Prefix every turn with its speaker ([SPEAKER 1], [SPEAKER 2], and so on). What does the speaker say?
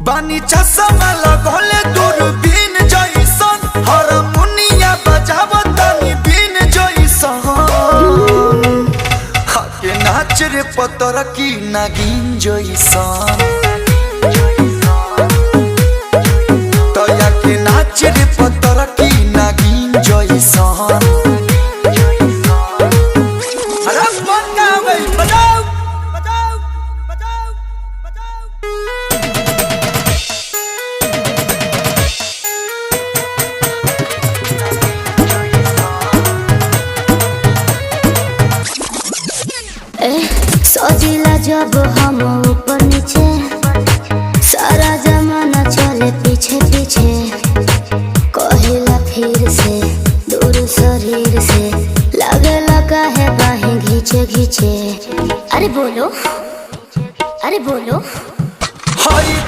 [SPEAKER 1] बानी चश्मा लगौले दूरबीन जइसन हारमोनिया बजावतानी बीन जइसन हाके नाच रे पतर की नागिन जइसन तया के नाच रे पतर की नागिन जइसन। अरे बनावे बजाओ बजाओ बजाओ बजाओ।
[SPEAKER 2] सजिला जब हम ऊपर नीचे सारा जमाना चले पीछे पीछे कहिला फिर से दूर शरीर से लगे लगा है बाहें घींचे घींचे। अरे बोलो